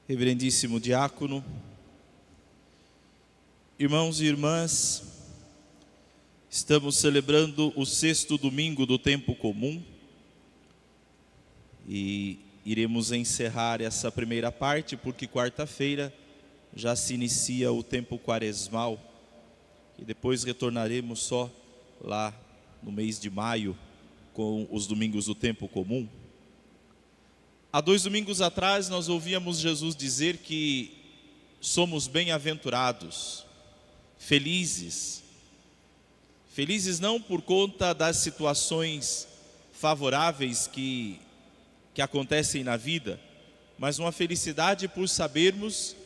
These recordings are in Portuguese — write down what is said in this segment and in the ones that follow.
Reverendíssimo diácono, irmãos e irmãs, estamos celebrando o 6º domingo do tempo comum e iremos encerrar essa primeira parte porque quarta-feira já se inicia o tempo quaresmal e depois retornaremos só lá no mês de maio com os domingos do tempo comum. Há 2 domingos atrás nós ouvíamos Jesus dizer que somos bem-aventurados, felizes. Felizes não por conta das situações favoráveis que acontecem na vida, mas uma felicidade por sabermos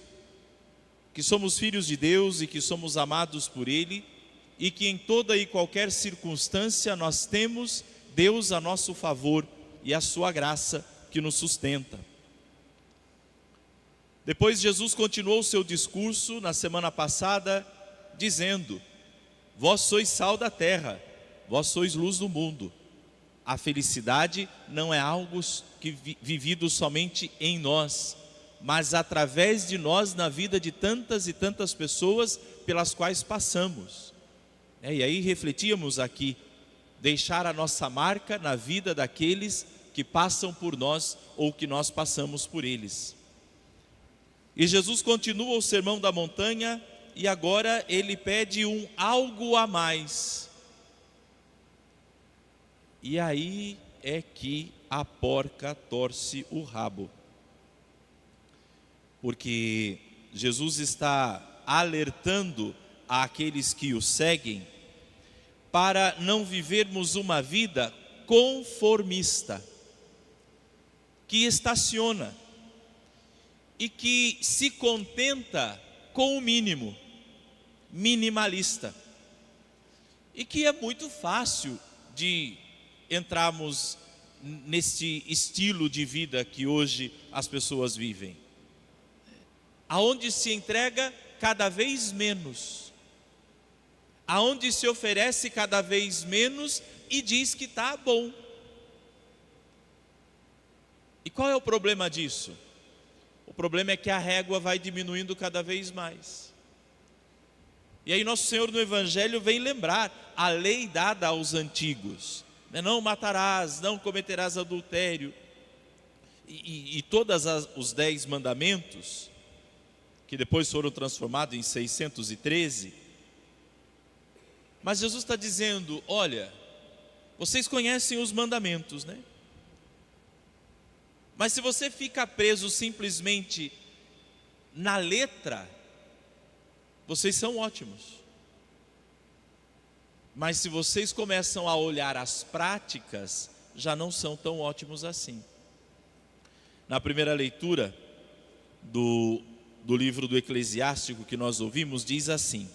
que somos filhos de Deus e que somos amados por Ele e que em toda e qualquer circunstância nós temos Deus a nosso favor e a sua graça que nos sustenta. Depois Jesus continuou o seu discurso na semana passada dizendo: vós sois sal da terra, vós sois luz do mundo. A felicidade não é algo vivido somente em nós, mas através de nós na vida de tantas e tantas pessoas pelas quais passamos. E aí refletíamos aqui, deixar a nossa marca na vida daqueles que passam por nós ou que nós passamos por eles. E Jesus continua o sermão da montanha e agora ele pede um algo a mais. E aí é que a porca torce o rabo. Porque Jesus está alertando àqueles que o seguem para não vivermos uma vida conformista, que estaciona e que se contenta com o mínimo, minimalista, e que é muito fácil de entrarmos nesse estilo de vida que hoje as pessoas vivem, aonde se entrega cada vez menos, aonde se oferece cada vez menos e diz que está bom. E qual é o problema disso? O problema é que a régua vai diminuindo cada vez mais. E aí nosso Senhor no Evangelho vem lembrar a lei dada aos antigos: não matarás, não cometerás adultério, e todos os 10 mandamentos, que depois foram transformados em 613. Mas Jesus está dizendo: olha, vocês conhecem os mandamentos, né? Mas se você fica preso simplesmente na letra, vocês são ótimos. Mas se vocês começam a olhar as práticas, já não são tão ótimos assim. Na primeira leitura do livro do Eclesiástico que nós ouvimos, diz assim: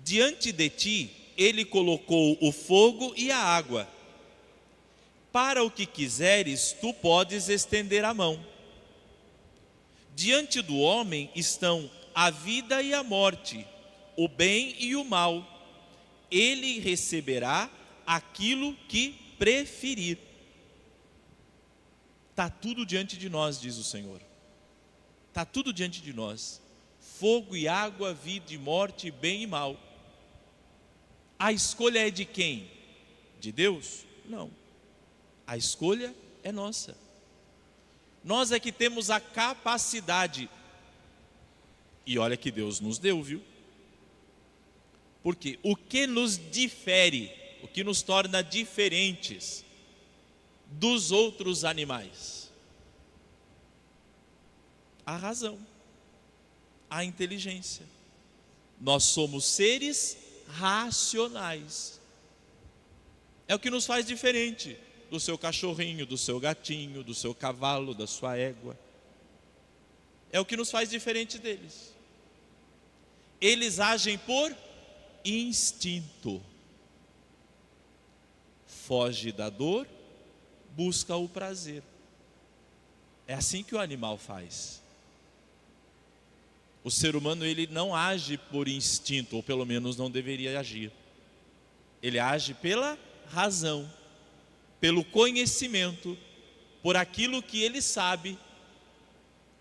diante de ti ele colocou o fogo e a água. Para o que quiseres, tu podes estender a mão. Diante do homem estão a vida e a morte, o bem e o mal. Ele receberá aquilo que preferir. Está tudo diante de nós, diz o Senhor. Está tudo diante de nós. Fogo e água, vida e morte, bem e mal. A escolha é de quem? De Deus? Não. A escolha é nossa. Nós é que temos a capacidade. E olha que Deus nos deu, viu? Porque o que nos difere, o que nos torna diferentes dos outros animais? A razão, a inteligência. Nós somos seres racionais. É o que nos faz diferente do seu cachorrinho, do seu gatinho, do seu cavalo, da sua égua. É o que nos faz diferente deles. Eles agem por instinto. Foge da dor, busca o prazer. É assim que o animal faz. O ser humano, ele não age por instinto, ou pelo menos não deveria agir. Ele age pela razão, pelo conhecimento, por aquilo que ele sabe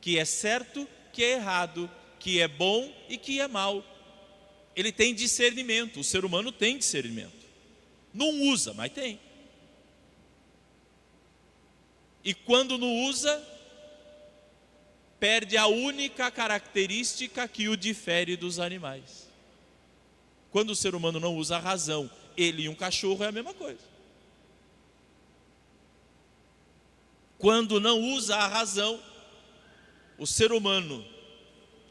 que é certo, que é errado, que é bom e que é mal. Ele tem discernimento, o ser humano tem discernimento. Não usa, mas tem. E quando não usa, perde a única característica que o difere dos animais. Quando o ser humano não usa a razão, ele e um cachorro é a mesma coisa. Quando não usa a razão, o ser humano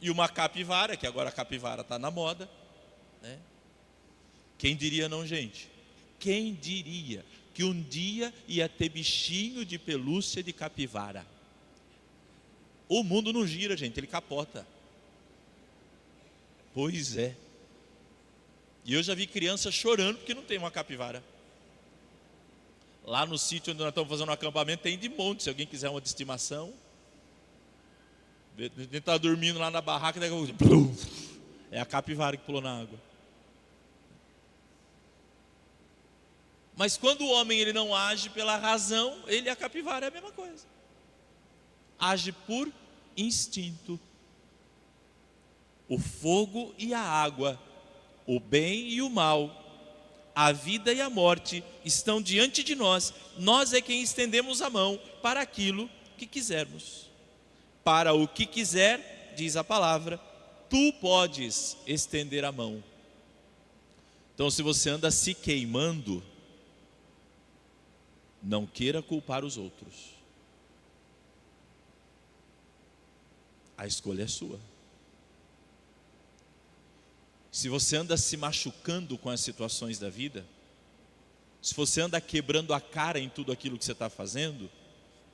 e uma capivara, que agora a capivara está na moda, né? Quem diria não, gente? Quem diria que um dia ia ter bichinho de pelúcia de capivara? O mundo não gira, gente, ele capota. Pois é. E eu já vi criança chorando porque não tem uma capivara. Lá no sítio onde nós estamos fazendo um acampamento tem de monte, se alguém quiser uma de estimação. A gente está dormindo lá na barraca, é a capivara que pulou na água. Mas quando o homem ele não age pela razão, ele e a capivara é a mesma coisa. Age por instinto. O fogo e a água, o bem e o mal, a vida e a morte estão diante de nós. Nós é quem estendemos a mão para aquilo que quisermos. Para o que quiser, diz a palavra, tu podes estender a mão. Então, se você anda se queimando, não queira culpar os outros. A escolha é sua. Se você anda se machucando com as situações da vida, se você anda quebrando a cara em tudo aquilo que você está fazendo,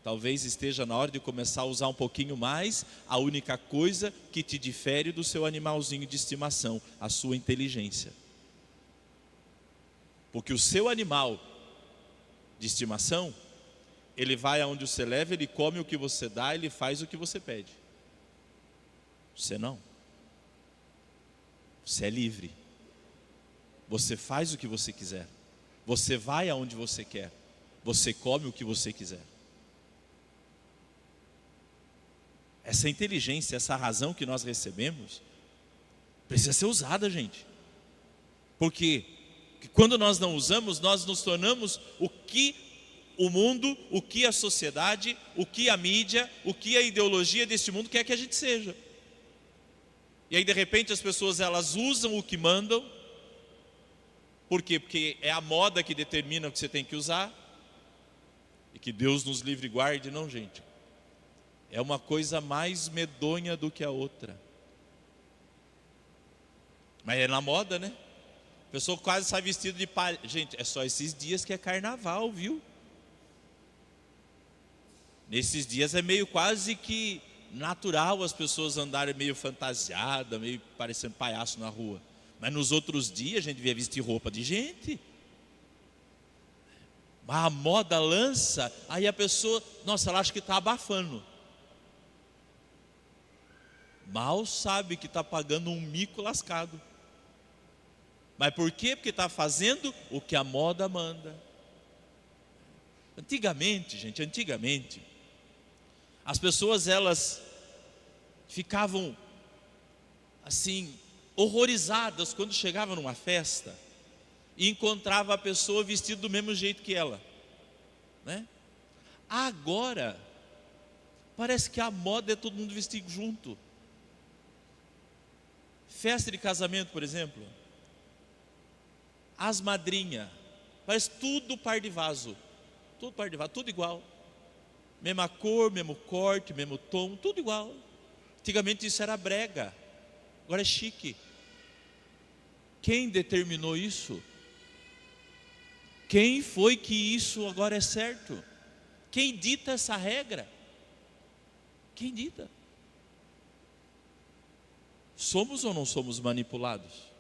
talvez esteja na hora de começar a usar um pouquinho mais a única coisa que te difere do seu animalzinho de estimação, a sua inteligência. Porque o seu animal de estimação, ele vai aonde você leva, ele come o que você dá, ele faz o que você pede. Você não. Você é livre. Você faz o que você quiser. Você vai aonde você quer. Você come o que você quiser. Essa inteligência, essa razão que nós recebemos, precisa ser usada, gente. Porque quando nós não usamos, nós nos tornamos o que o mundo, o que a sociedade, o que a mídia, o que a ideologia deste mundo quer que a gente seja. E aí de repente as pessoas elas usam o que mandam. Por quê? Porque é a moda que determina o que você tem que usar. E que Deus nos livre e guarde, não, gente. É uma coisa mais medonha do que a outra. Mas é na moda, né? A pessoa quase sai vestido de palha. Gente, é só esses dias que é carnaval, viu? Nesses dias é meio quase que natural as pessoas andarem meio fantasiadas, meio parecendo palhaço na rua. Mas nos outros dias a gente devia vestir roupa de gente. Mas a moda lança, aí a pessoa, nossa, ela acha que está abafando. Mal sabe que está pagando um mico lascado. Mas por quê? Porque está fazendo o que a moda manda. Antigamente, gente, as pessoas elas ficavam assim horrorizadas quando chegavam numa festa e encontrava a pessoa vestida do mesmo jeito que ela, né? Agora parece que a moda é todo mundo vestido junto. Festa de casamento, por exemplo, as madrinhas, parece tudo par de vaso, tudo igual. Mesma cor, mesmo corte, mesmo tom, tudo igual. Antigamente isso era brega, agora é chique. Quem determinou isso? Quem foi que isso agora é certo? Quem dita essa regra? Quem dita? Somos ou não somos manipulados?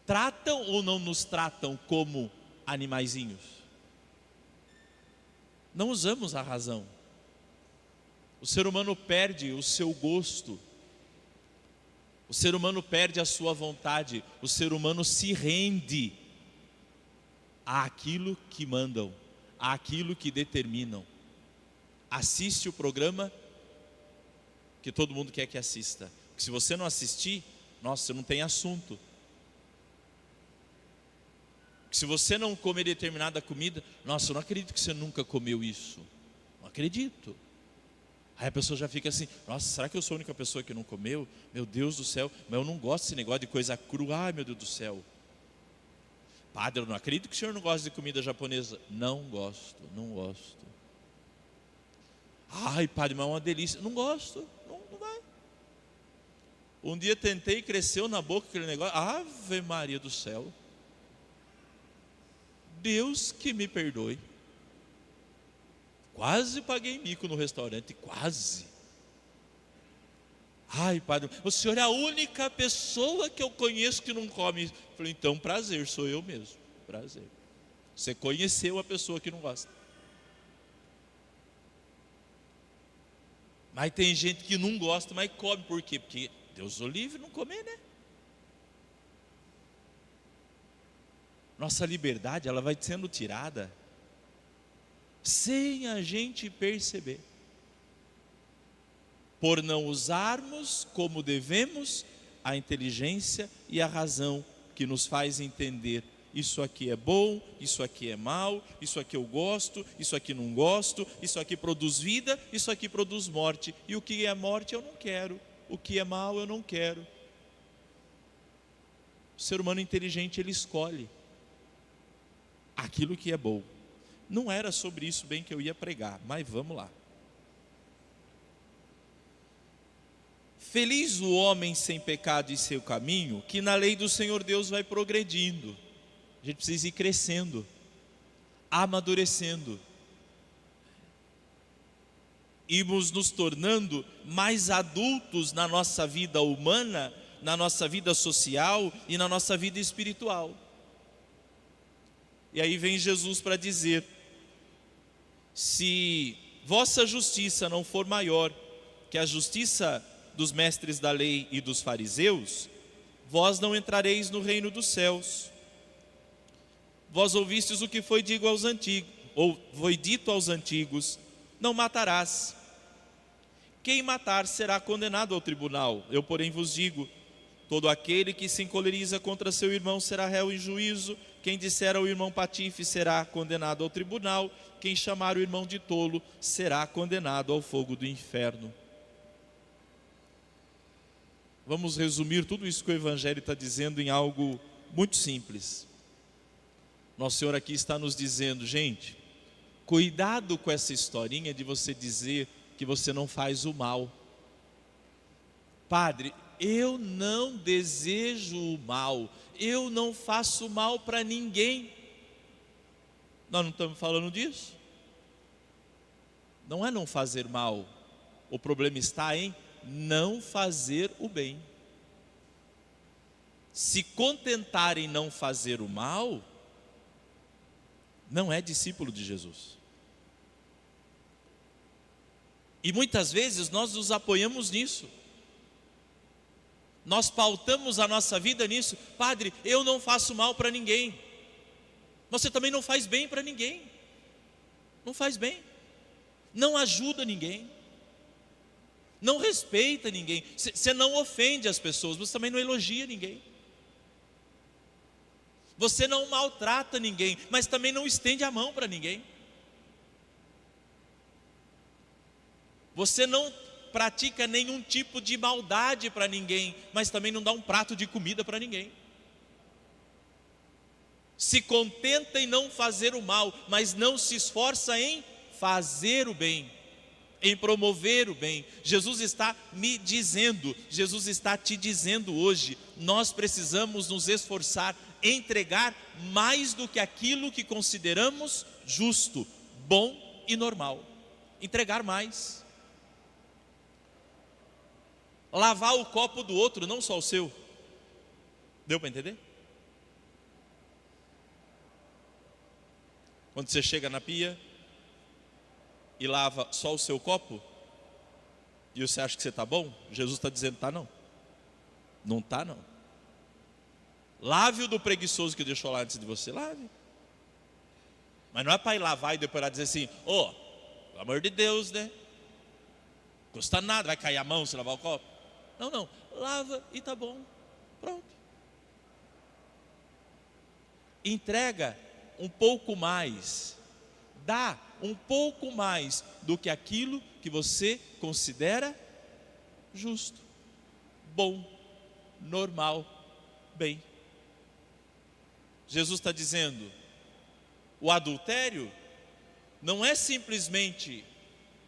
Tratam ou não nos tratam como animaizinhos? Não usamos a razão. O ser humano perde o seu gosto. O ser humano perde a sua vontade. O ser humano se rende àquilo que mandam, àquilo que determinam. Assiste o programa que todo mundo quer que assista. Porque se você não assistir, nossa, você não tem assunto. Se você não comer determinada comida, nossa, eu não acredito que você nunca comeu isso. Não acredito. Aí a pessoa já fica assim, nossa, será que eu sou a única pessoa que não comeu? Meu Deus do céu, mas eu não gosto desse negócio de coisa crua. Ai, meu Deus do céu. Padre, eu não acredito que o senhor não gosta de comida japonesa. Não gosto, não gosto. Ai, padre, mas é uma delícia. Não gosto, não vai. Um dia tentei, cresceu na boca aquele negócio. Ave Maria do céu. Deus que me perdoe. Quase paguei mico no restaurante, quase. Ai, padre, o senhor é a única pessoa que eu conheço que não come. Falei, então prazer, sou eu mesmo. Prazer. Você conheceu a pessoa que não gosta. Mas tem gente que não gosta, mas come. Por quê? Porque Deus o livre não comer, né? Nossa liberdade, ela vai sendo tirada sem a gente perceber, por não usarmos como devemos a inteligência e a razão que nos faz entender: isso aqui é bom, isso aqui é mal, isso aqui eu gosto, isso aqui não gosto, isso aqui produz vida, isso aqui produz morte, e o que é morte eu não quero, o que é mal eu não quero. O ser humano inteligente, ele escolhe aquilo que é bom. Não era sobre isso bem que eu ia pregar, mas vamos lá. Feliz o homem sem pecado em seu caminho, que na lei do Senhor Deus vai progredindo. A gente precisa ir crescendo, amadurecendo, irmos nos tornando mais adultos na nossa vida humana, na nossa vida social e na nossa vida espiritual. E aí vem Jesus para dizer: se vossa justiça não for maior que a justiça dos mestres da lei e dos fariseus, vós não entrareis no reino dos céus. Vós ouvistes o que foi dito aos antigos, não matarás. Quem matar será condenado ao tribunal. Eu, porém, vos digo: todo aquele que se encoleriza contra seu irmão será réu em juízo. Quem disser ao irmão patife será condenado ao tribunal. Quem chamar o irmão de tolo será condenado ao fogo do inferno. Vamos resumir tudo isso que o Evangelho está dizendo em algo muito simples. Nosso Senhor aqui está nos dizendo: gente, cuidado com essa historinha de você dizer que você não faz o mal. Padre, eu não desejo o mal, eu não faço mal para ninguém. Nós não estamos falando disso. Não é não fazer mal, o problema está em não fazer o bem. Se contentar em não fazer o mal, não é discípulo de Jesus. E muitas vezes nós nos apoiamos nisso. Nós pautamos a nossa vida nisso. Padre, eu não faço mal para ninguém. Você também não faz bem para ninguém. Não faz bem. Não ajuda ninguém. Não respeita ninguém. Você não ofende as pessoas. Você também não elogia ninguém. Você não maltrata ninguém, mas também não estende a mão para ninguém. Você não pratica nenhum tipo de maldade para ninguém, mas também não dá um prato de comida para ninguém. Se contenta em não fazer o mal, mas não se esforça em fazer o bem, em promover o bem. Jesus está me dizendo, Jesus está te dizendo hoje: nós precisamos nos esforçar, entregar mais do que aquilo que consideramos justo, bom e normal. Entregar mais. Lavar o copo do outro, não só o seu. Deu para entender? Quando você chega na pia e lava só o seu copo, e você acha que você está bom, Jesus está dizendo: tá não. Não está não. Lave o do preguiçoso que deixou lá antes de você, lave. Mas não é para ir lavar e depois lá dizer assim: pelo amor de Deus, né? Custa nada, vai cair a mão se lavar o copo? Não, não, lava e tá bom, pronto. Entrega um pouco mais, dá um pouco mais do que aquilo que você considera justo, bom, normal, bem. Jesus está dizendo, o adultério não é simplesmente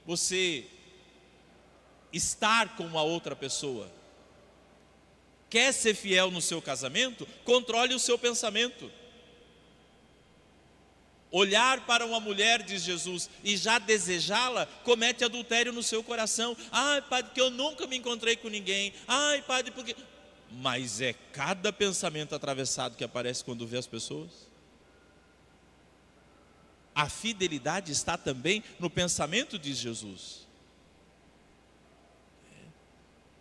você estar com uma outra pessoa. Quer ser fiel no seu casamento? Controle o seu pensamento. Olhar para uma mulher, diz Jesus, e já desejá-la, comete adultério no seu coração. Ai, padre, porque eu nunca me encontrei com ninguém. Ai, padre, porque... Mas é cada pensamento atravessado que aparece quando vê as pessoas. A fidelidade está também no pensamento, diz Jesus.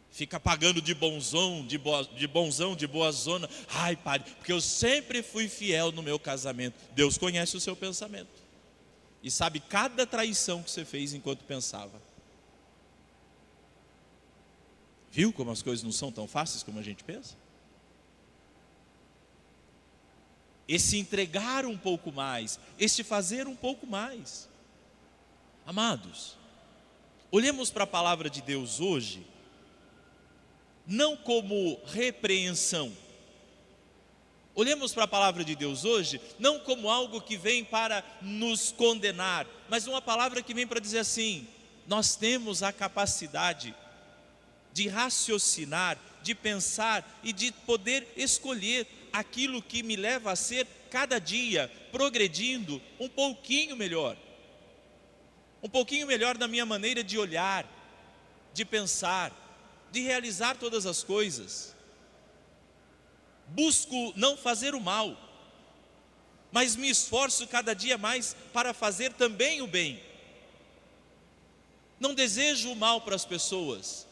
Fica pagando de bonzão, de boa zona. Ai, padre, porque eu sempre fui fiel no meu casamento. Deus conhece o seu pensamento e sabe cada traição que você fez enquanto pensava. Viu como as coisas não são tão fáceis como a gente pensa? Esse entregar um pouco mais, esse fazer um pouco mais. Amados, olhemos para a palavra de Deus hoje, não como repreensão. Olhemos para a palavra de Deus hoje, não como algo que vem para nos condenar, mas uma palavra que vem para dizer assim: nós temos a capacidade de raciocinar, de pensar e de poder escolher aquilo que me leva a ser cada dia progredindo um pouquinho melhor na minha maneira de olhar, de pensar, de realizar todas as coisas. Busco não fazer o mal, mas me esforço cada dia mais para fazer também o bem. Não desejo o mal para as pessoas,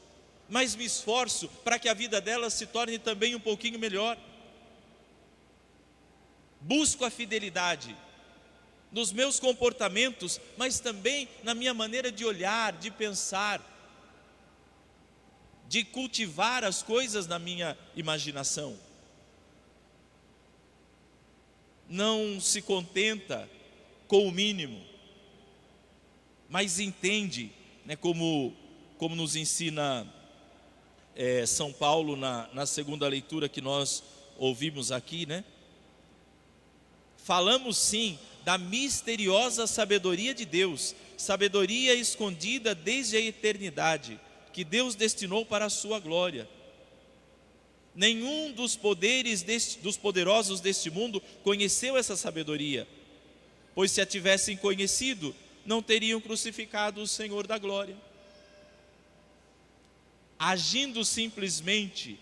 mas me esforço para que a vida delas se torne também um pouquinho melhor. Busco a fidelidade nos meus comportamentos, mas também na minha maneira de olhar, de pensar, de cultivar as coisas na minha imaginação. Não se contenta com o mínimo, mas entende, né, como nos ensina São Paulo na segunda leitura que nós ouvimos aqui, né? Falamos sim da misteriosa sabedoria de Deus, sabedoria escondida desde a eternidade, que Deus destinou para a sua glória. Nenhum dos dos poderosos deste mundo conheceu essa sabedoria, pois se a tivessem conhecido, não teriam crucificado o Senhor da glória. Agindo simplesmente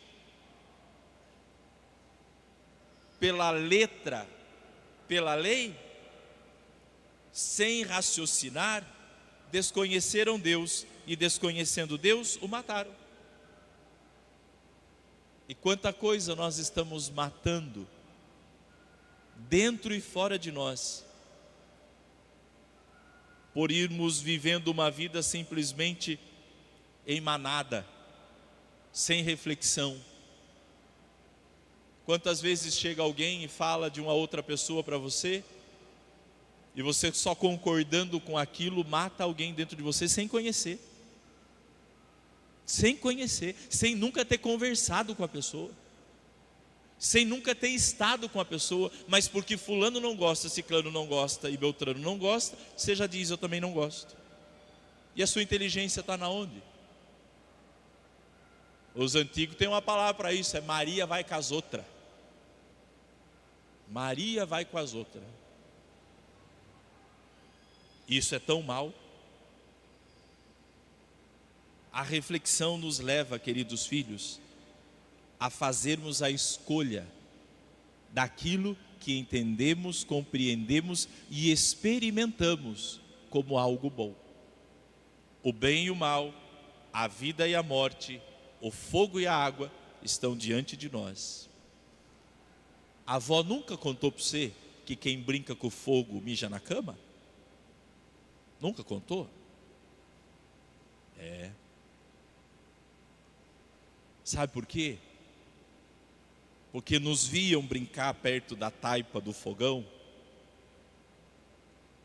pela letra, pela lei, sem raciocinar, desconheceram Deus, e desconhecendo Deus, o mataram. E quanta coisa nós estamos matando, dentro e fora de nós, por irmos vivendo uma vida simplesmente em manada, sem reflexão. Quantas vezes chega alguém e fala de uma outra pessoa para você, e você só concordando com aquilo, mata alguém dentro de você sem conhecer, sem nunca ter conversado com a pessoa, sem nunca ter estado com a pessoa, mas porque fulano não gosta, ciclano não gosta e beltrano não gosta, você já diz: eu também não gosto. E a sua inteligência está na onde? Os antigos têm uma palavra para isso, é Maria vai com as outras. Maria vai com as outras. Isso é tão mal. A reflexão nos leva, queridos filhos, a fazermos a escolha daquilo que entendemos, compreendemos e experimentamos como algo bom. O bem e o mal, a vida e a morte, o fogo e a água estão diante de nós. A avó nunca contou para você que quem brinca com o fogo mija na cama? Nunca contou? Sabe por quê? Porque nos viam brincar perto da taipa do fogão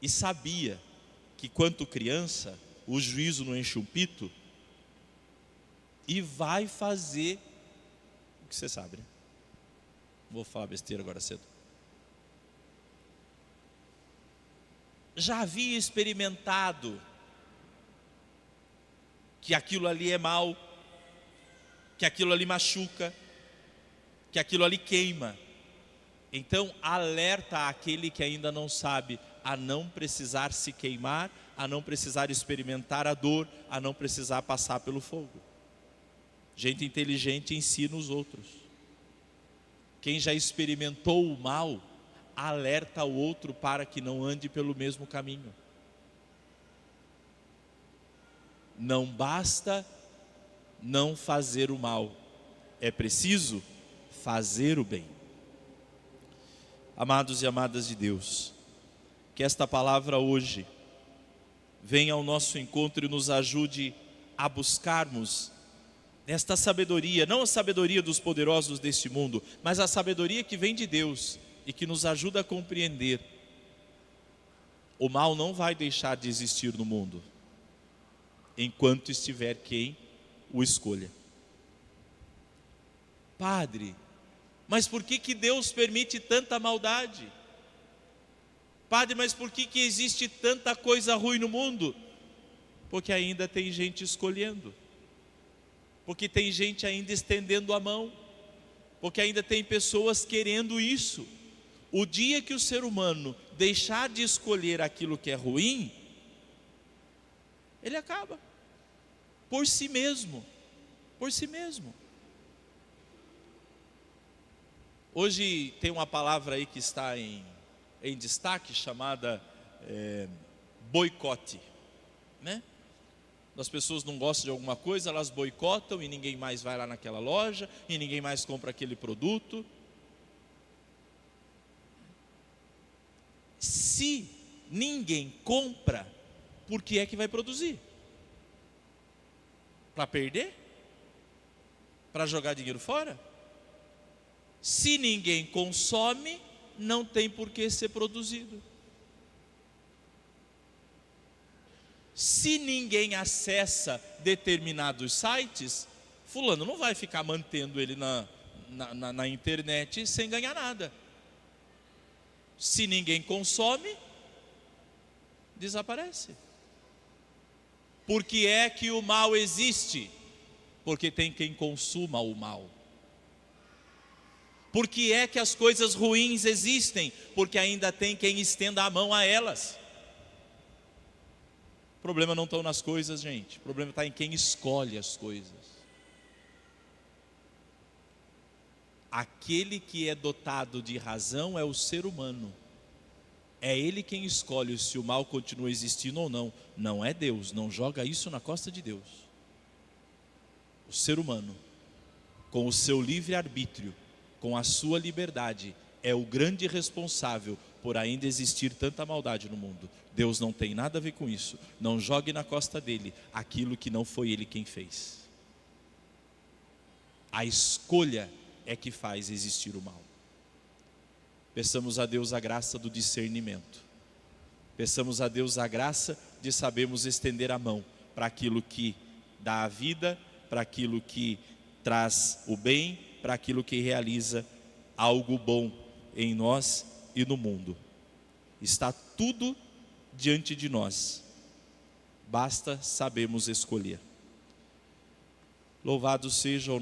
e sabia que, quanto criança, o juízo não enche um pito e vai fazer o que você sabe, né? Vou falar besteira agora cedo. Já havia experimentado que aquilo ali é mal, que aquilo ali machuca, que aquilo ali queima. Então alerta aquele que ainda não sabe a não precisar se queimar, a não precisar experimentar a dor, a não precisar passar pelo fogo. Gente inteligente ensina os outros. Quem já experimentou o mal, alerta o outro para que não ande pelo mesmo caminho. Não basta não fazer o mal, é preciso fazer o bem. Amados e amadas de Deus, que esta palavra hoje venha ao nosso encontro e nos ajude a buscarmos esta sabedoria, não a sabedoria dos poderosos deste mundo, mas a sabedoria que vem de Deus e que nos ajuda a compreender: o mal não vai deixar de existir no mundo enquanto estiver quem o escolha. Padre, mas por que Deus permite tanta maldade? Padre, mas por que existe tanta coisa ruim no mundo? Porque ainda tem gente escolhendo, porque tem gente ainda estendendo a mão, porque ainda tem pessoas querendo isso. O dia que o ser humano deixar de escolher aquilo que é ruim, ele acaba por si mesmo, por si mesmo. Hoje tem uma palavra aí que está em destaque, chamada boicote, né? As pessoas não gostam de alguma coisa, elas boicotam e ninguém mais vai lá naquela loja, e ninguém mais compra aquele produto. Se ninguém compra, por que é que vai produzir? Para perder? Para jogar dinheiro fora? Se ninguém consome, não tem por que ser produzido. Se ninguém acessa determinados sites, fulano não vai ficar mantendo ele na internet sem ganhar nada. Se ninguém consome, desaparece. Por que é que o mal existe? Porque tem quem consuma o mal. Por que é que as coisas ruins existem? Porque ainda tem quem estenda a mão a elas. O problema não está nas coisas, gente. O problema está em quem escolhe as coisas. Aquele que é dotado de razão é o ser humano. É ele quem escolhe se o mal continua existindo ou não. Não é Deus, não joga isso na costa de Deus. O ser humano, com o seu livre-arbítrio, com a sua liberdade, é o grande responsável por ainda existir tanta maldade no mundo. Deus não tem nada a ver com isso. Não jogue na costa dele aquilo que não foi ele quem fez. A escolha é que faz existir o mal. Peçamos a Deus a graça do discernimento. Peçamos a Deus a graça de sabermos estender a mão para aquilo que dá a vida, para aquilo que traz o bem, para aquilo que realiza algo bom em nós e no mundo. Está tudo diante de nós. Basta sabermos escolher. Louvado seja o